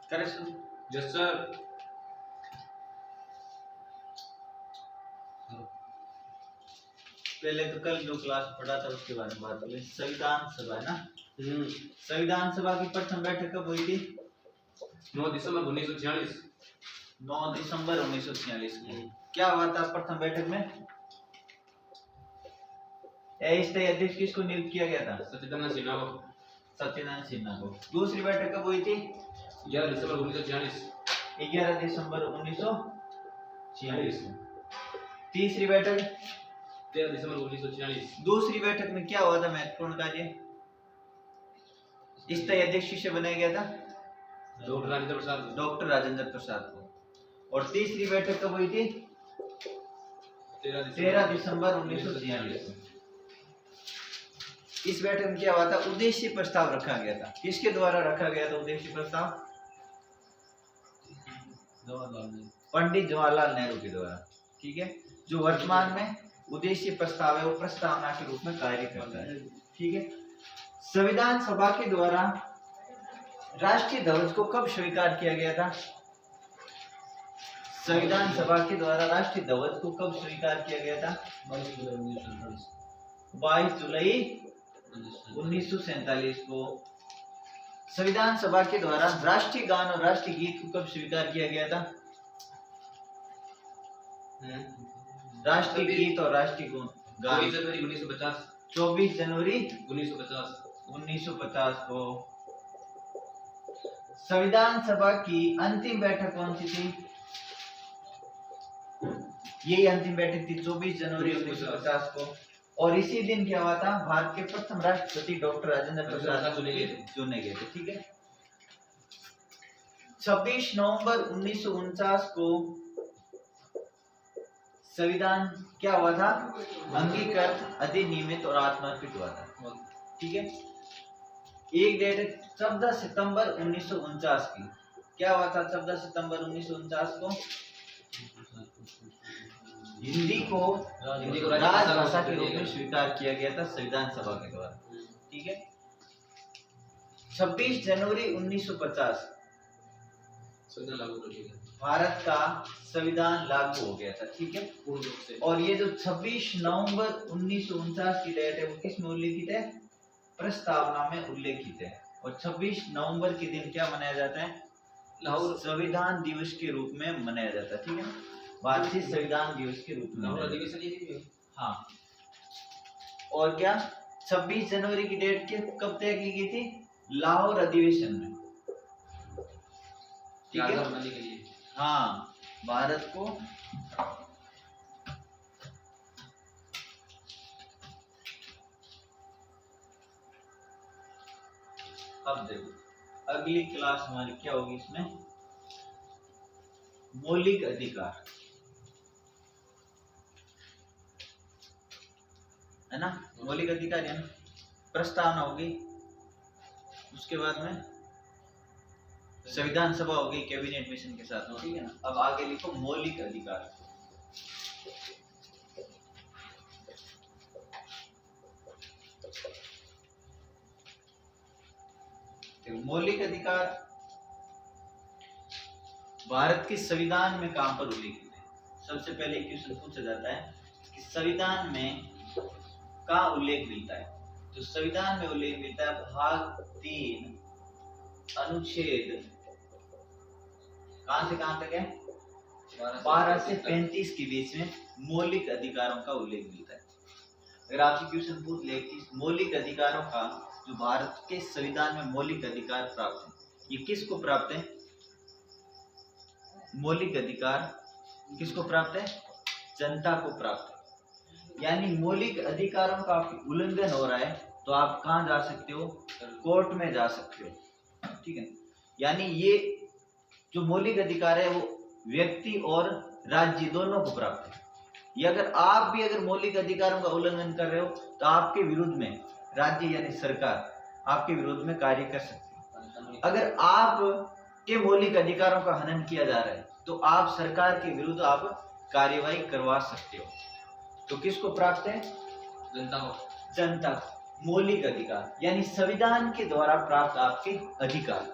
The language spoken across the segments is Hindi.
करेक्शन। Yes sir. पहले तो कल जो क्लास पढ़ा था उसके बारे में बात करें। संविधान सभा है ना। संविधान सभा की प्रथम बैठक कब हुई थी? 9 दिसंबर 1946। 9 दिसंबर 1946 को। क्या हुआ था प्रथम बैठक में? स्थायी अध्यक्ष किसको नियुक्त किया गया था? सत्यनारायण सिन्हा को। सत्यनारायण सिन्हा को। दूसरी बैठक कब हुई थी? 11 दिसंबर 1946। 11 दिसंबर 1946 में। तीसरी बैठक 13 दिसंबर 1946। दूसरी बैठक में क्या हुआ था महत्वपूर्ण कार्य? स्थायी अध्यक्ष किसे बनाया गया था? डॉक्टर राजेंद्र प्रसाद। डॉक्टर राजेंद्र प्रसाद को। और तीसरी बैठक कब हुई थी? 13 दिसंबर 1946 में। इस बैठक में क्या हुआ था? उद्देश्य प्रस्ताव रखा गया था। किसके द्वारा रखा गया था उद्देश्य प्रस्ताव? पंडित जवाहरलाल नेहरू के द्वारा। ठीक है। जो वर्तमान में उद्देश्य प्रस्ताव है वो प्रस्तावना के रूप में कार्य करता है। ठीक है। संविधान सभा के द्वारा राष्ट्रीय ध्वज को कब स्वीकार किया गया था? संविधान सभा के द्वारा राष्ट्रीय ध्वज को कब स्वीकार किया गया था? 22 जुलाई 1947 को। संविधान सभा के द्वारा राष्ट्रीय गान और राष्ट्रीय गीत को कब स्वीकार किया गया था? राष्ट्रीय गीत और राष्ट्रीय गान 24 जनवरी 1950। 24 जनवरी 1950। 1950 को। संविधान सभा की अंतिम बैठक कौन सी थी? यही अंतिम बैठक थी 24 जनवरी 1950 को। और इसी दिन क्या हुआ था? भारत के प्रथम राष्ट्रपति डॉक्टर राजेंद्र प्रसाद चुने गए थे। ठीक है। 26 नवंबर 1949 को संविधान क्या हुआ था? अंगीकृत, अधिनियमित और आत्मर्पित हुआ था। ठीक है। एक डेट 14 सितंबर 1949 की। क्या हुआ था 14 सितंबर 1949 को? हिंदी को राजभाषा के रूप में स्वीकार किया गया था संविधान सभा के द्वारा। ठीक है। 26 जनवरी 1950 भारत का संविधान लागू हो गया था। ठीक है। पूर्ण रूप से। और ये जो 26 नवंबर 1949 की डेट है वो किस में उल्लेखित है? प्रस्तावना में उल्लेखित है। और 26 नवंबर के दिन क्या मनाया जाता है? लाहौर संविधान दिवस के रूप में मनाया जाता है। ठीक है। भारतीय संविधान दिवस के रूप में। लाहौर अधिवेशन ये थी। हाँ। और क्या 26 जनवरी की डेट के कब तय की गई थी? लाहौर अधिवेशन में। ठीक है। बनाने के लिए। हाँ, भारत को अब देखो अगली क्लास हमारी क्या होगी इसमें? मौलिक अधिकार, है ना। मौलिक अधिकार है ना। प्रस्तावना होगी, उसके बाद में संविधान सभा होगी कैबिनेट मिशन के साथ में। ठीक है ना। अब आगे लिखो मौलिक अधिकार। मौलिक अधिकार भारत के संविधान में कहां पर उल्लेखित है? सबसे पहले क्वेश्चन पूछा जाता है कि संविधान में कहां उल्लेख मिलता है? तो संविधान में उल्लेख मिलता है भाग 3 अनुच्छेद कहां से कहां तक है? 12 से 35 के बीच में मौलिक अधिकारों का उल्लेख मिलता है। अगर आपसे क्वेश्चन पूछ ले कि मौलिक अधिकारों का जो भारत के संविधान में मौलिक अधिकार प्राप्त है, ये किसको प्राप्त है? मौलिक अधिकार किसको प्राप्त है? जनता को प्राप्त है। यानी मौलिक अधिकारों का उल्लंघन हो रहा है तो आप कहां जा सकते हो? कोर्ट में जा सकते हो। ठीक है। यानी ये जो मौलिक अधिकार है वो व्यक्ति और राज्य दोनों को प्राप्त है। ये अगर मौलिक अधिकारों का उल्लंघन कर रहे हो तो आपके विरुद्ध में राज्य यानी सरकार आपके विरोध में कार्य कर सकती है। अगर आप के मौलिक अधिकारों का हनन किया जा रहा है तो आप सरकार के विरुद्ध आप कार्यवाही करवा सकते हो। तो किसको प्राप्त है? जनता को। जनता को। मौलिक अधिकार यानी संविधान के द्वारा प्राप्त आपके अधिकार।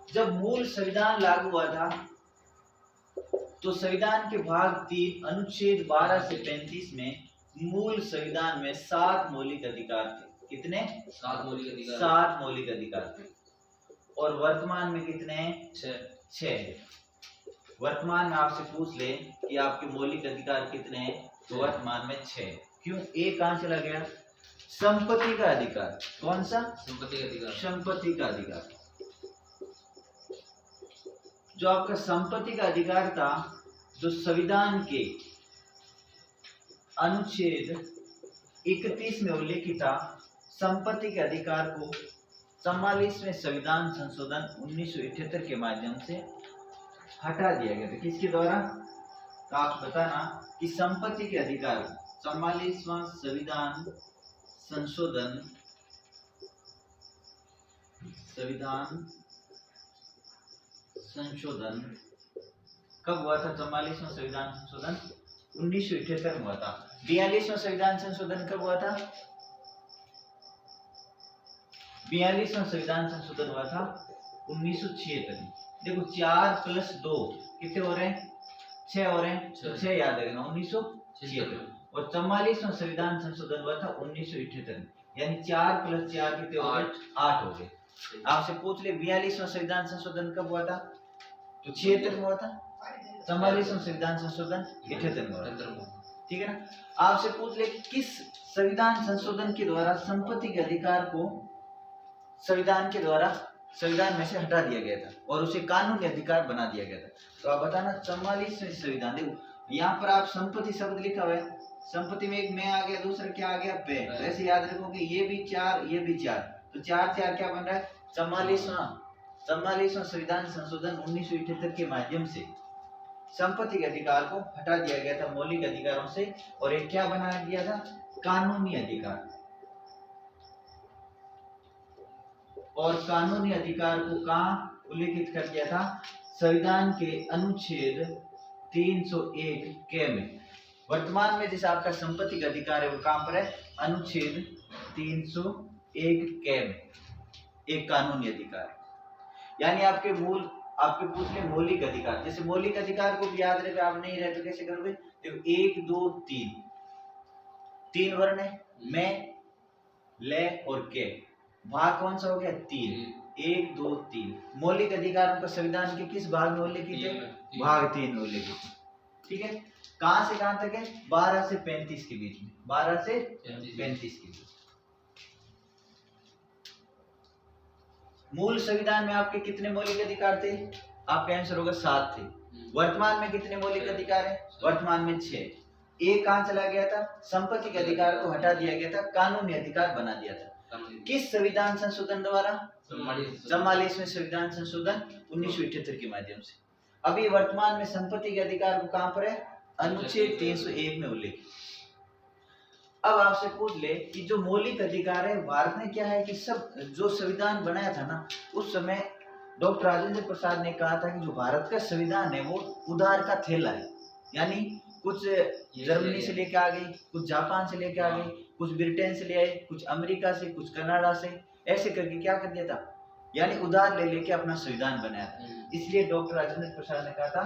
जब मूल संविधान लागू हुआ था तो संविधान के भाग 3 अनुच्छेद 12 से 35 में मूल संविधान में 7 मौलिक अधिकार थे। कितने? 7 मौलिक अधिकार। 7 मौलिक अधिकार थे। और वर्तमान में कितने हैं? 6। वर्तमान में आपसे पूछ ले कि आपके मौलिक अधिकार कितने हैं, तो वर्तमान में 6। क्यों? एक कहां चला गया? संपत्ति का अधिकार। कौन सा? संपत्ति का अधिकार। संपत्ति का अधिकार। जो आपका संपत्ति का अधिकार था, जो संविधान के अनुच्छेद 31 में उल्लेखित था, संपत्ति के अधिकार को 44वें संविधान संशोधन 1978 के माध्यम से हटा दिया गया था। किसके द्वारा? तो आप बताना कि संपत्ति के अधिकार 44वां संविधान संशोधन कब हुआ था? 44वां संविधान संशोधन 1978 में हुआ था। 42वां संविधान संशोधन कब हुआ था? 42वां संविधान संशोधन हुआ था 1976 में। देखो 4 + 2 कितने हो रहे हैं? 6 हो रहे हैं। तो 6 याद रखना, 1976। और 44वां संविधान संशोधन हुआ था 1978 में, यानी 4 + 4 कितने हो गए? 8 हो गए। आपसे पूछ ले 42वां संविधान संशोधन कब हुआ था? तो 76 में हुआ था। 44वां संविधान संशोधन 78 में हुआ था। ठीक है ना? आपसे पूछ ले कि किस संविधान संशोधन के द्वारा संपत्ति के अधिकार को संविधान में से हटा दिया गया था और उसे कानूनी अधिकार बना दिया गया था। तो आप बताना 44वें संविधान। देखो यहाँ पर आप संपत्ति शब्द लिखा हुआ है, संपत्ति में एक मैं आ गया, दूसरा क्या आ गया? पे। तो ऐसे याद रखोगे ये भी 4, ये भी 4, तो 4 4 क्या बन रहा है? 44वां संविधान संशोधन 1978 के माध्यम से संपत्ति के अधिकार को हटा दिया गया था मौलिक अधिकारों से, और एक क्या बना दिया था? कानूनी अधिकार। और कानूनी अधिकार को कहाँ उल्लेखित कर दिया था? संविधान के अनुच्छेद 301 के में। वर्तमान में जैसे आपका संपत्ति का अधिकार है वो कहाँ पर है? अनुच्छेद 301 के में एक कानूनी अधिकार है। यानी आपके पूछ ले मौलिक अधिकार। जैसे मौलिक अधिकार को भी याद रहे, आप नहीं रहे तो कैसे करोगे? देखो 1 2 3 वर्ण है, मैं, ले और के। भाग कौन सा हो गया? 3। 1 2 3 मौलिक अधिकारों का संविधान के किस भाग में उल्लेखित है? भाग 3 में उल्लेखित। ठीक है? कहां से कहां तक है? 12 से 35 के बीच में। 12 से 35 के बीच। मूल संविधान में आपके कितने मौलिक अधिकार थे? आपका आंसर होगा 7 थे। वर्तमान में कितने मौलिक अधिकार है? वर्तमान में 6। एक कहां चला गया था? संपत्ति के अधिकार को हटा दिया गया था, कानूनी अधिकार बना दिया था। किस संविधान संशोधन द्वारा? 44वें संविधान संशोधन 1978 के माध्यम से। अभी वर्तमान में संपत्ति के अधिकार को कहां पर है? अनुच्छेद 301 में उल्लेखित। अब आपसे पूछ ले कि जो मौलिक अधिकार है भारत में क्या है कि सब जो संविधान बनाया था ना, उस समय डॉक्टर राजेंद्र प्रसाद ने कहा था कि जो भारत का संविधान है वो उधार का थैला है। यानी कुछ जर्मनी से लेके आ गई, कुछ जापान से लेके आ गई, कुछ ब्रिटेन से ले आए, कुछ अमेरिका से, कुछ कनाडा से, ऐसे करके क्या कर दिया था? यानी उधार ले लेके अपना संविधान बनाया था। इसलिए डॉक्टर राजेंद्र प्रसाद ने कहा था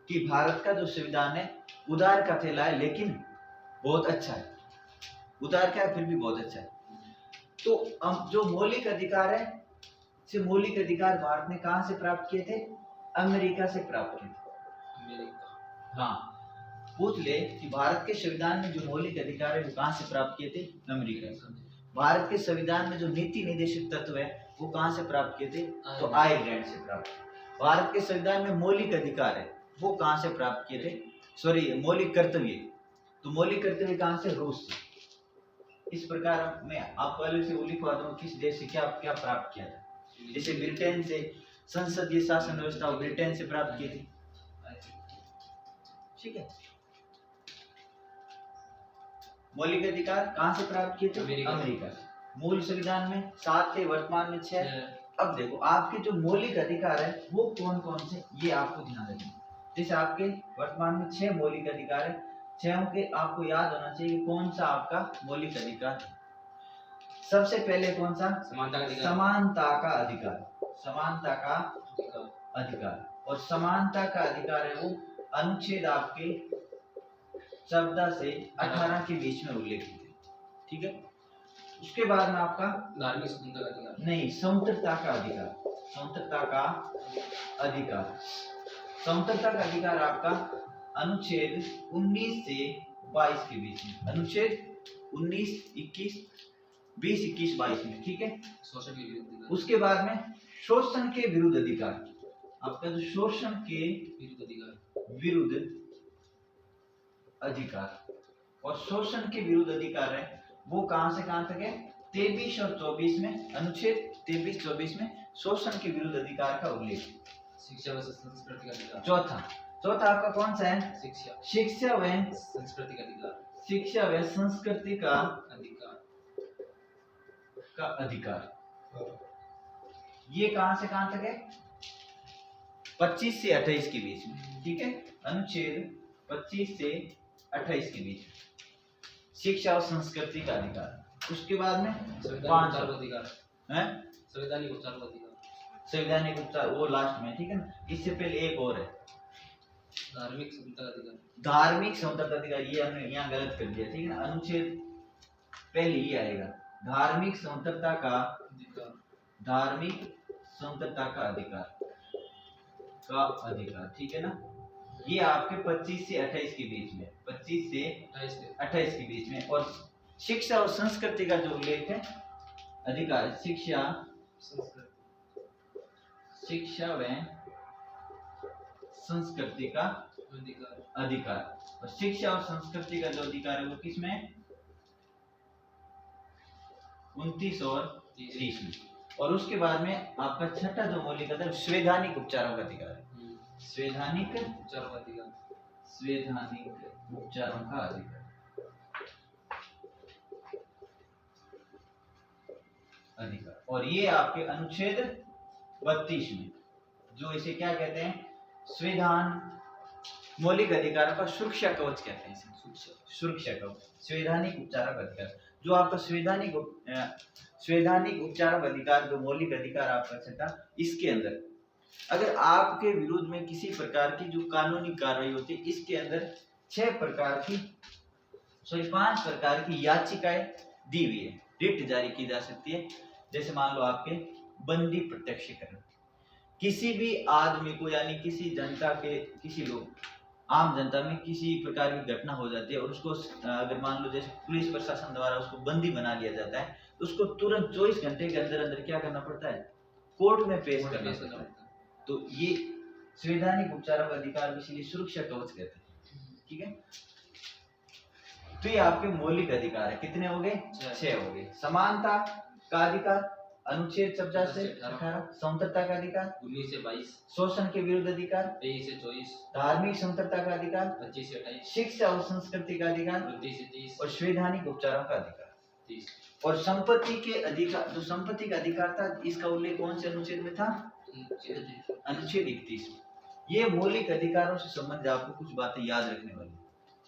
कि भारत का जो संविधान है उधार का थैला है, लेकिन बहुत अच्छा है। उधार क्या है, फिर भी बहुत अच्छा है। तो अब जो मौलिक अधिकार है, से मौलिक अधिकार भारत ने कहां से प्राप्त किए थे? अमेरिका से प्राप्त किए थे। हाँ, पूछ ले कि भारत के संविधान में जो मौलिक अधिकार है वो कहां से प्राप्त किए थे? अमेरिका से। भारत के संविधान में जो नीति निर्देशक तत्व है वो कहां से प्राप्त किए थे? तो आयरलैंड से प्राप्त। भारत के संविधान में मौलिक अधिकार है वो कहां से प्राप्त किए थे? सॉरी, मौलिक कर्तव्य। तो मौलिक कर्तव्य कहां से? रूस से। इस प्रकार मैं आपको अलग से लिखवा दूं किस देश से क्या क्या प्राप्त किया था। जैसे ब्रिटेन से संसदीय शासन व्यवस्था ब्रिटेन से प्राप्त की थी। ठीक है? मौलिक अधिकार कहां से प्राप्त किए थे? अमेरिका से। मूल संविधान में 7 थे, वर्तमान में 6। अब देखो आपके जो मौलिक अधिकार है वो कौन कौन से, ये आपको ध्यान रखना। जैसे आपके वर्तमान में 6 मौलिक अधिकार है, 6 के आपको याद होना चाहिए कौन सा आपका मौलिक अधिकार है। सबसे पहले कौन सा? समानता का अधिकार। समानता का अधिकार। अधिकार। और समानता का अधिकार है वो अनुच्छेद आपके 14 से 18 के बीच में उल्लेखित है। ठीक है। उसके बाद में आपका धार्मिक स्वतंत्रता का अधिकार। नहीं, समतलता का अधिकार। समतलता का अधिकार। समतलता का अधिकार आपका अनुच्छेद 19 से 22 के बीच में। अनुच्छेद 19, 21, 20, 21, 22 में। ठीक है। शोषण के विरुद्ध अधिकार। उसके बाद में शोषण के विरुद्ध अधिकार। आपका जो शोषण के विरुद्ध अधिकार। विरुद्ध अधिकार और शोषण के विरुद्ध अधिकार है वो कहां से कहां तक है? 23 और 24 में। अनुच्छेद 23, 24 में शोषण के विरुद्ध अधिकार का उल्लेख। शिक्षा व संस्कृति का अधिकार। चौथा आपका कौन सा है? शिक्षा। शिक्षा व संस्कृति का अधिकार। शिक्षा व संस्कृति का अधिकार। ये कहां से कहां तक है? 25 से 28 के बीच में। ठीक है। अनुच्छेद 25 से 28 के बीच शिक्षा और संस्कृति का अधिकार। उसके बाद में संवैधानिक उपचार का अधिकार है संवैधानिक उपचार का अधिकार। संवैधानिक उपचार वो लास्ट में। ठीक है ना। इससे पहले एक और है धार्मिक स्वतंत्रता का अधिकार। धार्मिक स्वतंत्रता अधिकार। ये हमने यहाँ गलत कर दिया। ठीक है ना। अनुच्छेद पहले ही आएगा धार्मिक स्वतंत्रता का अधिकार। धार्मिक स्वतंत्रता का अधिकार। ठीक है ना। ये आपके 25 से 28 के बीच में। 25 से 28 के बीच में। और शिक्षा और संस्कृति का जो उल्लेख है अधिकार, शिक्षा व संस्कृति का अधिकार। और शिक्षा और संस्कृति का जो अधिकार है वो किसमें है? 29 और 30 में। और उसके बाद में आपका छठा जो मौलिक अधिकार संवैधानिक उपचारों का अधिकार है। संवैधानिक उपचारों का अधिकार। संवैधानिक उपचारों का अधिकार। और ये आपके अनुच्छेद 32 में, जो इसे क्या कहते हैं? संविधान मौलिक अधिकारों का सुरक्षा कवच कहते हैं इसे। सुरक्षा कवच संवैधानिक उपचारों का अधिकार। जो आपका संवैधानिक उपचारों का अधिकार, जो मौलिक अधिकार आपका छठा, इसके अंदर अगर आपके विरुद्ध में किसी प्रकार की जो कानूनी कार्रवाई होती है, इसके अंदर 5 प्रकार की याचिकाएं दी हुई है, रिट जारी की जा सकती है। जैसे मान लो आपके बंदी प्रत्यक्षीकरण, किसी भी आदमी को यानी किसी जनता के किसी लोग आम जनता में किसी प्रकार की घटना हो जाती है और उसको अगर मान लो जैसे पुलिस प्रशासन द्वारा उसको बंदी बना लिया जाता है, तो उसको तुरंत 24 घंटे के अंदर अंदर क्या करना पड़ता है? कोर्ट में पेश करना पड़ता है। तो ये संवैधानिक उपचारों का अधिकार इसीलिए सुरक्षा कवच कहते हैं। ठीक है। तो ये आपके मौलिक अधिकार है। कितने हो गए? 6 हो गए। समानता का अधिकार अनुच्छेद 14 से 18। स्वतंत्रता का अधिकार 19 से 22। शोषण के विरुद्ध अधिकार 23 से 24। धार्मिक स्वतंत्रता का अधिकार 25 से 28। शिक्षा और संस्कृति का अधिकार 29 से 30। और संवैधानिक उपचारों का अधिकार 30। और संपत्ति के अधिकार, जो संपत्ति का अधिकार था, इसका उल्लेख कौन से अनुच्छेद में था? अनुच्छेद 31 में। ये मौलिक अधिकारों से संबंधित आपको कुछ बातें याद रखने वाली।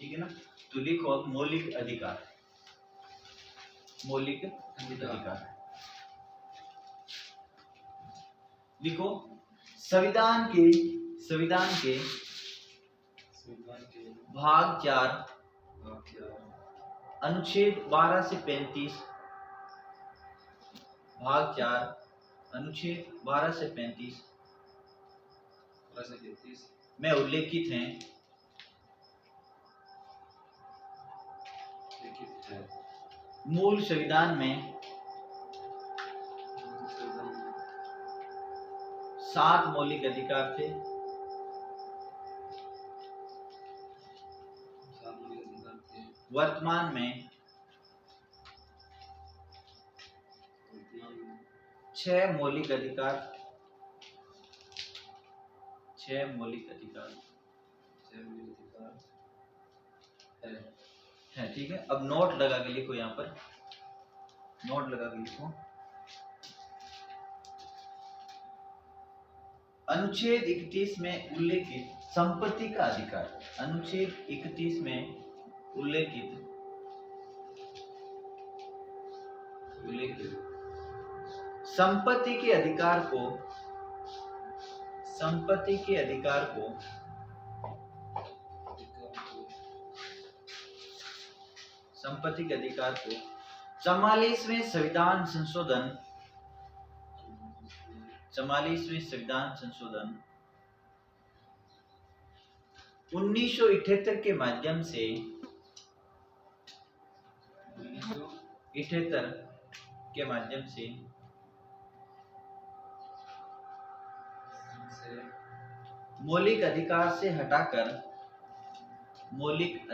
ठीक है ना। तो लिखो अब मौलिक अधिकार। मौलिक अधिकार लिखो। संविधान के भाग 4 अनुच्छेद 12 से 35, भाग 4 अनुच्छेद 12 से 35 में उल्लेखित हैं मूल संविधान में 7 मौलिक अधिकार थे। वर्तमान में 6 मौलिक अधिकार 6 मौलिक अधिकार है। ठीक है। अब नोट लगा के लिखो, यहाँ पर नोट लगा के लिखो। अनुच्छेद 31 में उल्लेखित संपत्ति का अधिकार। अनुच्छेद 31 में उल्लेखित संपत्ति के अधिकार को संपत्ति के अधिकार को संपत्ति के अधिकार को 44वें संविधान संशोधन 1978 के माध्यम से 78 के माध्यम से मौलिक अधिकार से हटाकर मौलिक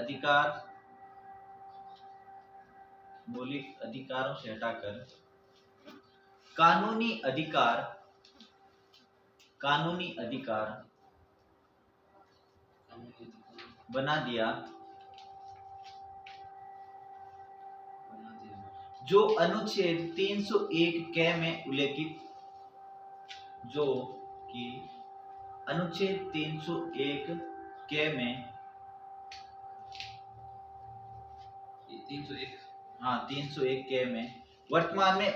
अधिकारों से हटाकर कानूनी अधिकार बना दिया, जो अनुच्छेद 301 क में उल्लेखित जो कि अनुच्छेद 301 क में 301 301 क में वर्तमान में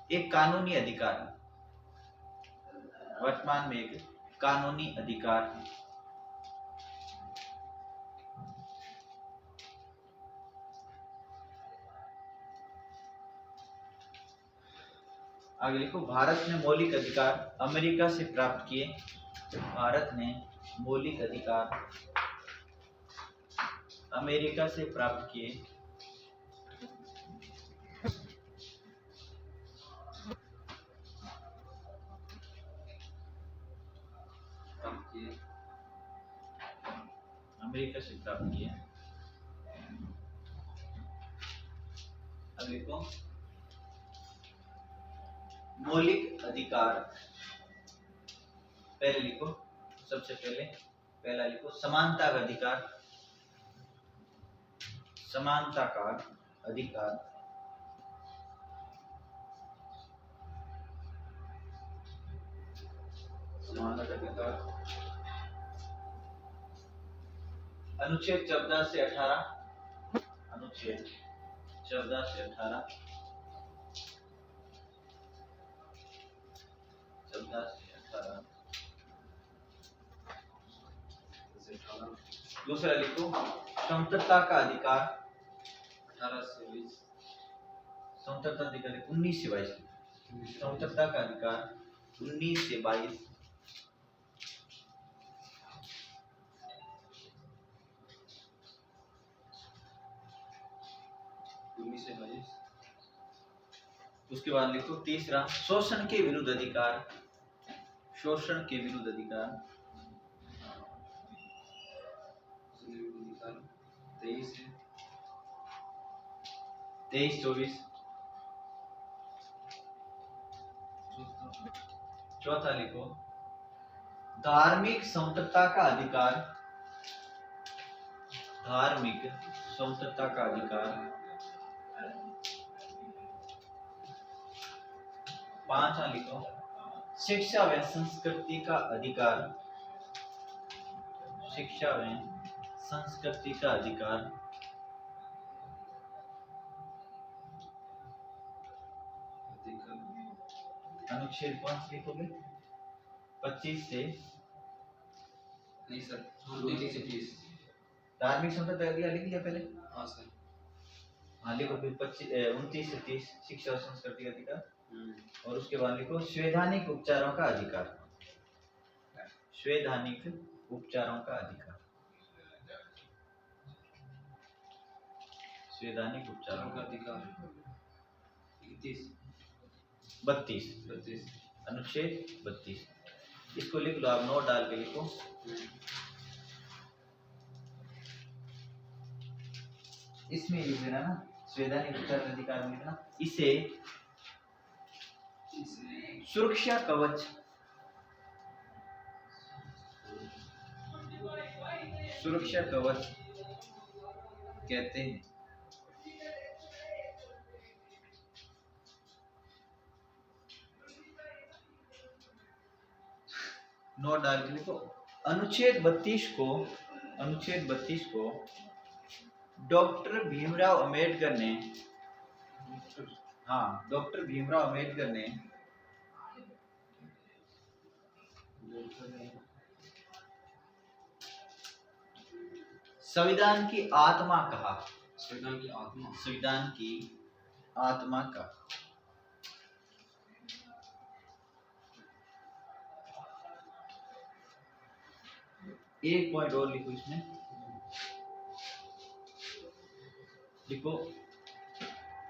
एक कानूनी अधिकार है, वर्तमान में एक कानूनी अधिकार है। आगे लिखो, भारत ने मौलिक अधिकार अमेरिका से प्राप्त किए। भारत ने मौलिक अधिकार अमेरिका से प्राप्त किए। अमेरिका से प्राप्त किए। अब लिखो, मौलिक अधिकार पहले लिखो, सबसे पहला लिखो समानता का अधिकार। समानता का अधिकार अनुच्छेद 14 से 18 अनुच्छेद 14 से 18 दूसरा लिखो, स्वतंत्रता का अधिकार 18 से 20 स्वतंत्रता अधिकार 19 से 22 स्वतंत्रता का अधिकार 19 से 22 उसके बाद लिखो तीसरा, शोषण के विरुद्ध अधिकार। शोषण के विरुद्ध अधिकार 23-24 चौथा लिखो, धार्मिक स्वतंत्रता का अधिकार। धार्मिक स्वतंत्रता का अधिकार 5वां लिखो, शिक्षा व संस्कृति का अधिकार। शिक्षा व संस्कृति का अधिकार अनुच्छेद 5 लिखोगे 25 से नहीं सर 29 से 30 धार्मिक स्वतंत्रता का लिख लिया पहले। हाँ सर लिखो फिर 29 से 30 शिक्षा और संस्कृति का अधिकार। और उसके बाद लिखो संवैधानिक उपचारों का अधिकार। संवैधानिक उपचारों का अधिकार संवैधानिक उपचारों का अधिकार 32 अनुच्छेद 32 इसको लिख लो, आप नोट डाल के लिखो। इसमें लिख देना ना, संवैधानिक उपचार का अधिकार में लिखना। इसे सुरक्षा कवच कहते हैं। नोट डाल के लिखो, अनुच्छेद 32 को डॉक्टर भीमराव अंबेडकर ने संविधान की आत्मा कहा, संविधान की आत्मा, संविधान की आत्मा का एक पॉइंट और लिखो इसमें, लिखो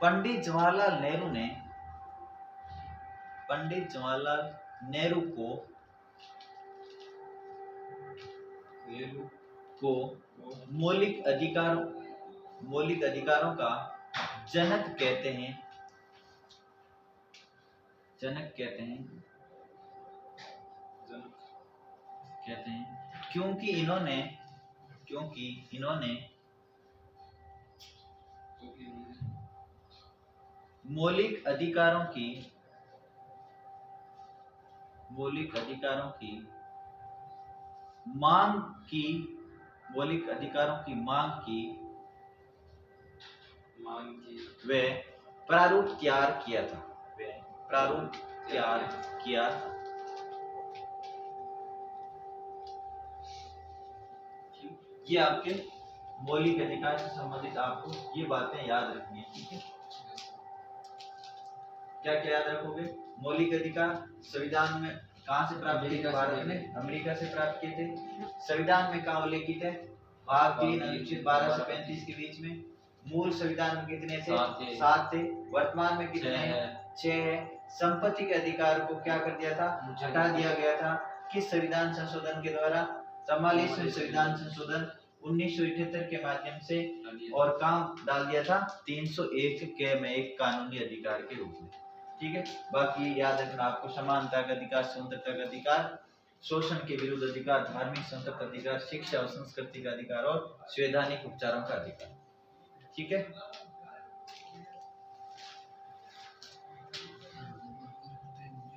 पंडित जवाहरलाल नेहरू ने, पंडित जवाहरलाल नेहरू को मौलिक अधिकारों का जनक कहते हैं, जनक कहते हैं क्योंकि इन्होंने मौलिक अधिकारों की मांग की, मौलिक अधिकारों की मांग की वे प्रारूप तैयार किया था, वे प्रारूप तैयार किया। ये आपके मौलिक अधिकार से संबंधित आपको ये बातें याद रखनी है, ठीक है। क्या क्या याद रखोगे? मौलिक अधिकार संविधान में कहाँ से प्राप्त किए थे? भारत में अमेरिका से प्राप्त किए थे। संविधान में कहाँ उल्लेखित है? भाग 3 अनुच्छेद 12 से 35 के बीच में। मूल संविधान में कितने थे? 7 थे। वर्तमान में कितने हैं? 6 है। संपत्ति के अधिकार को क्या कर दिया था? हटा दिया गया था। किस संविधान संशोधन के द्वारा? 44वें संविधान संशोधन 1978 के माध्यम से, और काम डाल दिया था 301 के में एक कानूनी अधिकार के रूप में, ठीक है। बाकी याद रखना आपको, समानता का अधिकार, स्वतंत्रता का अधिकार, शोषण के विरुद्ध अधिकार, धार्मिक स्वतंत्रता अधिकार, शिक्षा और संस्कृति का अधिकार और संवैधानिक उपचारों का अधिकार, ठीक है।